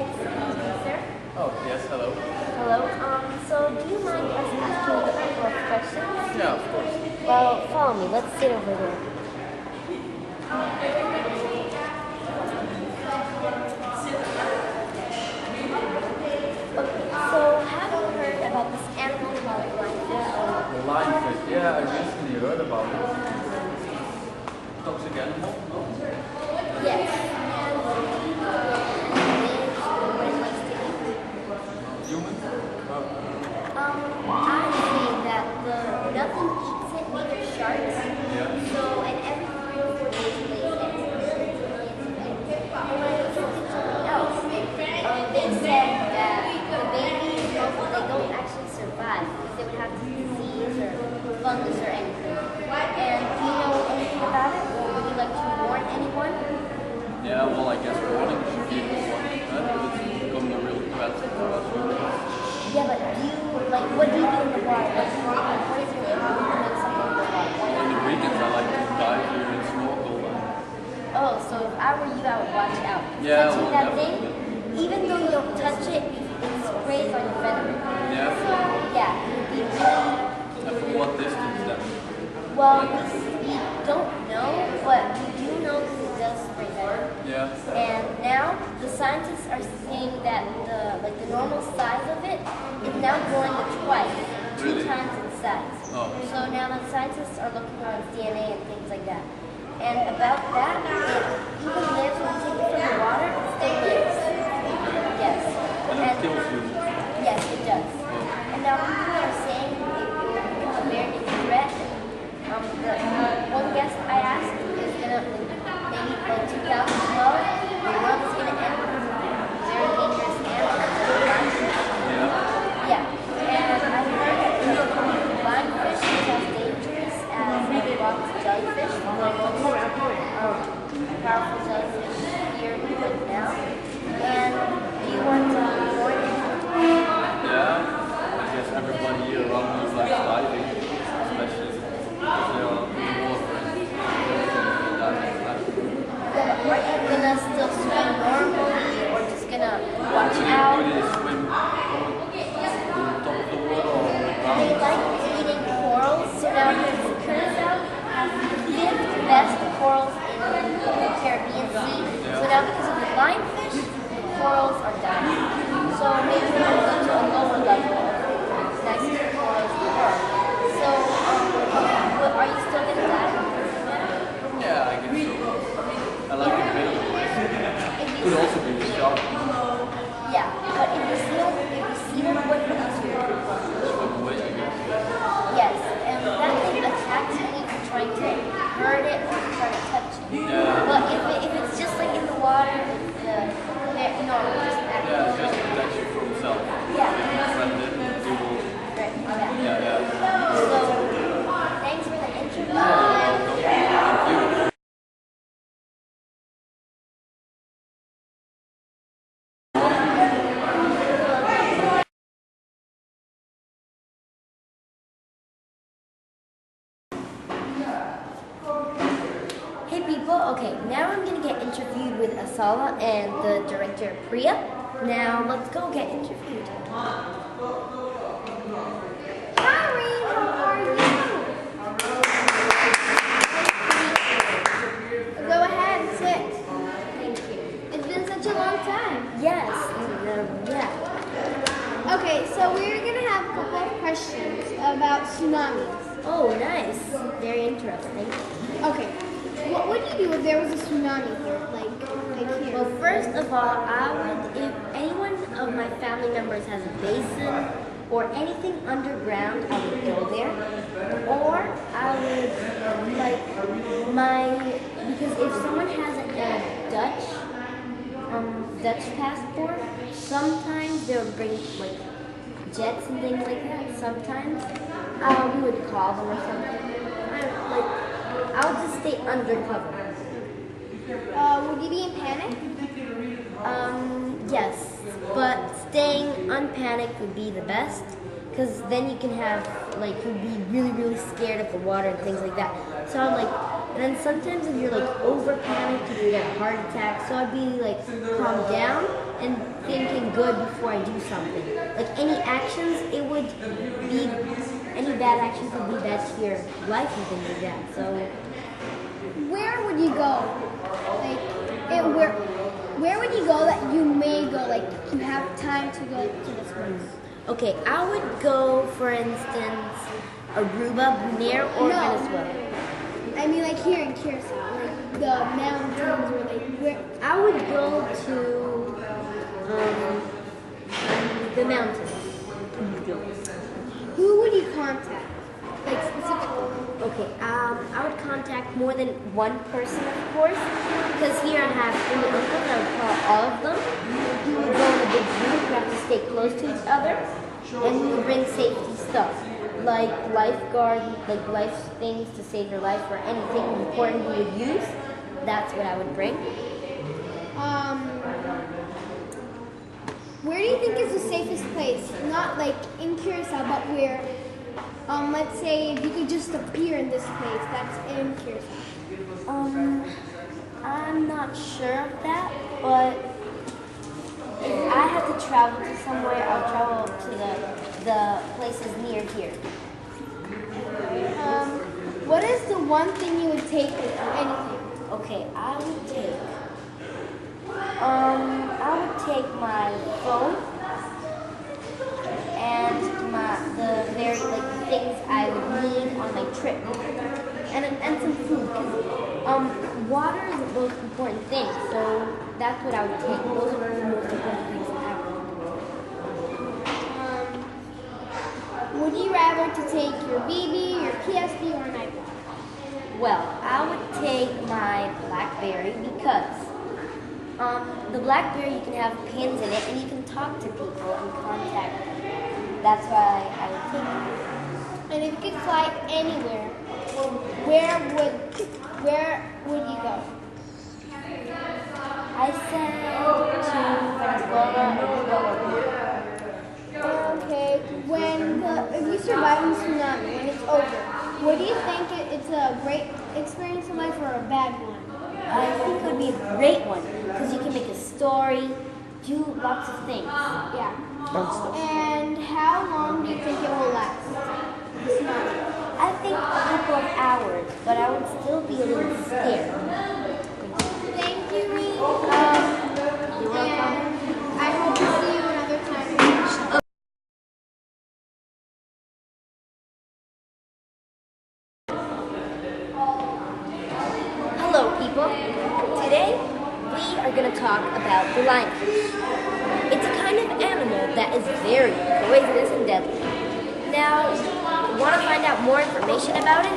Excuse me, sir. Oh, yes, hello. Hello. So do you mind us asking you a couple of questions? Yeah, of course. Well, follow me. Let's sit over there. Okay, so have you heard about this animal called lionfish? Lionfish, yeah, I recently heard about it. Toxic animal? No? Yes. And when it likes to eat. Human? I say that nothing eats it, neither sharks. Yeah. So, and every 3 or 4 days it lays eggs. And when I was looking at something else, they said that the babies, they don't actually survive because they would have disease or fungus or anything. And do you know anything about it, or would you like to warn anyone? Yeah, well, I guess warning should be a good one. It's becoming a real threat for us humans. Yeah, but what do you do in the water? What is your hobby doing something in the water? On the weekends, I like to dive here and snorkel. Oh, so if I were you, I would watch out. Yeah, Touching well, that definitely. thing, even though you don't touch it, it sprays on your venom. Yeah. So, yeah, you'd be really... And from what distance then? Well, we don't know, but we do know that it does spray venom. Yeah. And now the scientists are saying that the normal size of it is now growing to twice, Really? 2 times its size. Oh. So now the scientists are looking at its DNA and things like that. And about that, it even lives when you take it from the water, it still lives. Yes. And it kills you. Yes, it does. Oh. And now people are saying it will become a very big threat. The one guest I asked is gonna maybe by 2012, the world is gonna end with a very dangerous animal. Yeah. Yeah. And I heard that the lionfish is as dangerous as the rock's jellyfish. Powerful jellyfish here right now. And do you want to warn anyone? Yeah. I guess everybody here around me is like diving, especially because they are in the water and diving. Are you gonna still swim normally or just gonna watch Do out? they swim on top of the water or on the They ground? like eating corals, so now because Curacao has the 5th best corals in the Caribbean Sea. So now because of the lionfish, the corals are dying. So maybe we'll go to a lower level of nice corals in the world. So, but are you still gonna dive? Yeah, I guess so. I like a bit of the risk. Could also be the shark. Yeah, but if you see them, what do you do? Swim away, I guess. Yes, and that thing attacks you if you're trying to hurt it or try to touch it. Yeah. But if it's just like in the water, it's normal, just act. Yeah, just protects you from itself. Yeah. Befriended, Google. Right, yeah. Yeah, yeah. So, thanks for the interview. Thank you. Hey people, okay, now I'm gonna get interviewed with Asala and the director Priya. Now let's go get interviewed. Hi Reem, how are you? Go ahead, sit. Thank you. It's been such a long time. Yes, yeah. Okay, so we're gonna have a couple of questions about tsunamis. Oh, nice. Very interesting. Okay, what would you do if there was a tsunami here, like here? Well, first of all, if anyone of my family members has a basin or anything underground, I would go there. Or I would, because if someone has a Dutch passport, sometimes they'll bring, jets and things like that. Sometimes we would call them or something. I'll just stay undercover. Would you be in panic? Yes, but staying unpanicked would be the best, because then you can have, you'd be really, really scared of the water and things like that. So I'd And then sometimes if you're like over panicked, you can get a heart attack. So I'd be like calm down and thinking good before I do something. Like any actions, any bad actions would be bad to your life and things like that. So Where would you go? Where would you go that you may go? Like you have time to go to this place. okay, I would go, for instance, Aruba, near or No. Venezuela. I mean, like here in Curacao, like the mountains or like where. I would go to the mountains. Who would you contact? Like specifically. Okay, I would contact more than one person, of course, because here I have 3 uncles. I would call all of them. We would go in a big group. We have to stay close to each other, and we would bring safety stuff like lifeguard, like life things to save your life, or anything important we would use. That's what I would bring. Where do you think is the safest place? Not like in Curacao, but where? Let's say if you could just appear in this place, that's in Curacao. I'm not sure of that, but if I had to travel to somewhere, I'll travel to the places near here. What is the one thing you would take with you? Anything? Okay, I would take my phone and the very like things I would need on my trip, and some food, because water is the most important thing. So that's what I would take. Those are the most important things I would. Would you rather to take your BB, your PSD, or an iPod? Well, I would take my BlackBerry because the BlackBerry, you can have pins in it and you can talk to people and contact them. That's why I would take it. And if you could fly anywhere, where would you go? I said to Venezuela or Okay, if you survive in tsunami, when it's over, what do you think it's a great experience in life or a bad one? I think it would be a great one because you can make a story, do lots of things. Yeah. And how long do you think it will last? The tsunami. I think a couple of hours, but I would still be a little scared. Thank you, Reed. You're welcome. And I hope to see you another time. Hello, people. Today, we are going to talk about the lionfish. It's a kind of animal that is very poisonous and deadly. Now, want to find out more information about it?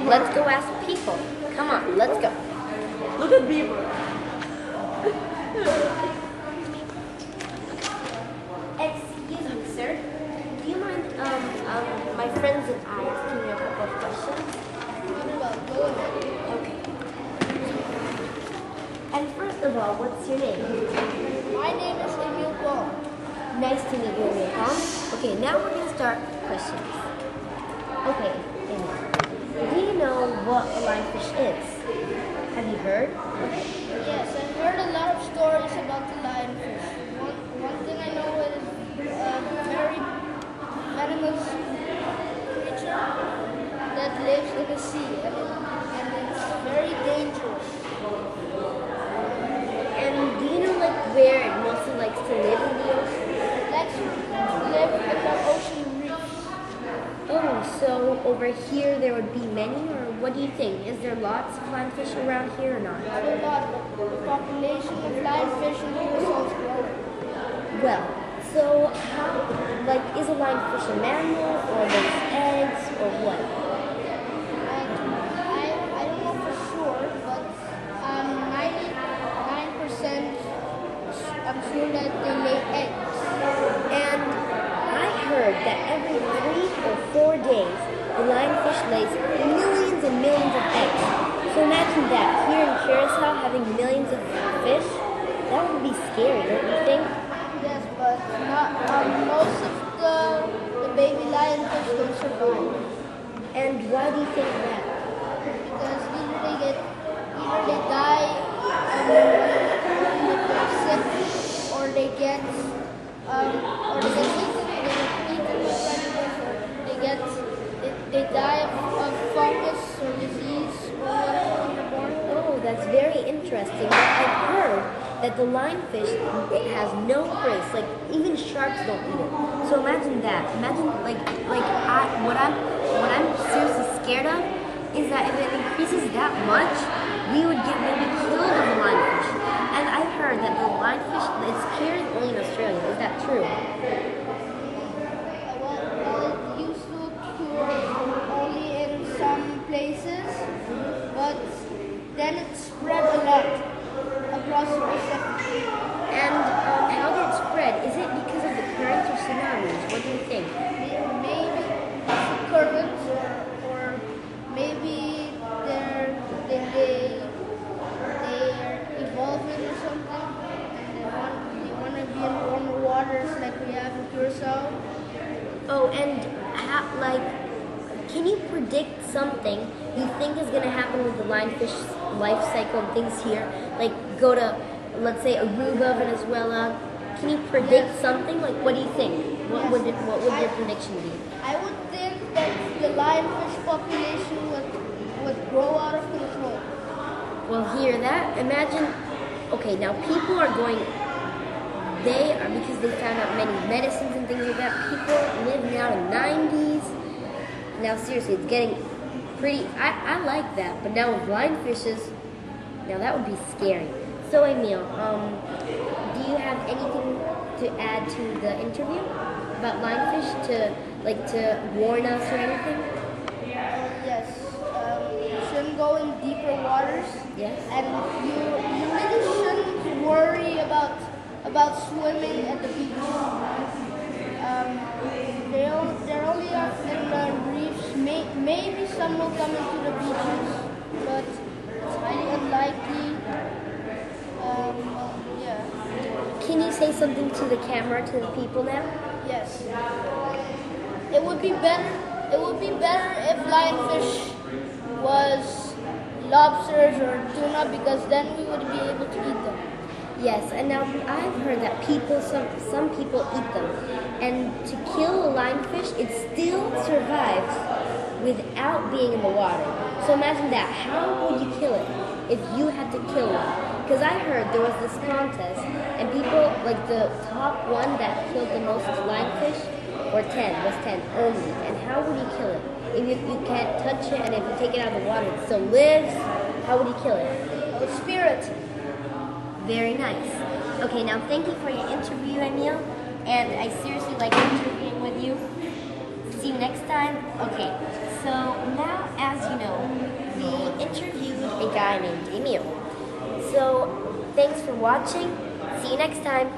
Let's go ask people. Come on, let's go. Look at Beaver. Excuse me, sir. Do you mind, my friends and I asking you a couple of questions? Okay. And first of all, what's your name? My name is Emil Paul. Nice to meet you, Emil. Okay, now we're going to start questions. Okay, Emil. Do you know what a lionfish is? Have you heard? Yes, I've heard a lot of stories about the lionfish. One thing I know is a very venomous creature that lives in the sea, and it's very dangerous. And do you know where it mostly likes to live in the ocean? Let's live in the ocean reefs. Oh, so over here there would be many, or what do you think? Is there lots of lionfish around here or not? Not a lot, but the population of lionfish in Curacao is growing. Well, so how, is a lionfish a mammal, or lays eggs, or what? I don't know for sure, but 99% I'm sure that they lay eggs. And I heard that every 3 or 4 days, the lionfish lays millions and millions of eggs. So imagine that, here in Curacao, having millions of fish, that would be scary, don't you think? Yes, but not most of the baby lionfish don't survive And why do you think that? because either either they die when they're sick, or they get eaten by predators, or they die of fungus or disease or whatever when they're born. Oh, that's very interesting. But I've heard that the lionfish, it has no race. Like even sharks don't eat it. So imagine that. Imagine what I'm seriously scared of is that if it increases that much, we would get maybe killed of the lionfish. And I've heard that the lionfish is cured only in Australia. Is that true? Well, it used to occur only in some places, but then it spread a lot across the Pacific. And how did it spread? Is it because of the currents or tsunamis? What do you think? Maybe it's currents, or maybe they're evolving or something, and they want to be in warmer waters like we have in Curacao. Oh, and can you predict something you think is going to happen with the lionfish life cycle and things here? Like go to, let's say, Aruba, Venezuela. Can you predict something? Like, what do you think? What would your prediction be? I would think that the lionfish population would grow out of control. Well, hear that? Imagine, okay, now people are going, because they found out many medicines and things like that, people live now in 90s. Now, seriously, it's getting pretty, I like that, but now with lionfishes, now that would be scary. So, Emil, do you have anything to add to the interview about lionfish to warn us or anything? Yes. You shouldn't go in deeper waters. Yes. And you really shouldn't worry about swimming at the beach. They're only in the reefs. Maybe some will come into the beaches, but it's highly unlikely. Yeah. Can you say something to the camera, to the people now? Yes. It would be better. It would be better if lionfish was lobsters or tuna, because then we would be able to eat them. Yes, and now I've heard that some people eat them, and to kill a lionfish, it still survives without being in the water. So imagine that. How would you kill it if you had to kill one? Because I heard there was this contest, and people, like the top one that killed the most lionfish, or 10, was 10 only. And how would you kill it? If you can't touch it, and if you take it out of the water, it still lives, how would you kill it? I would spear it. Very nice. Okay, now thank you for your interview, Emil. And I seriously like interviewing with you. See you next time. Okay, so now, as you know, we interviewed a guy named Emil. So, thanks for watching. See you next time.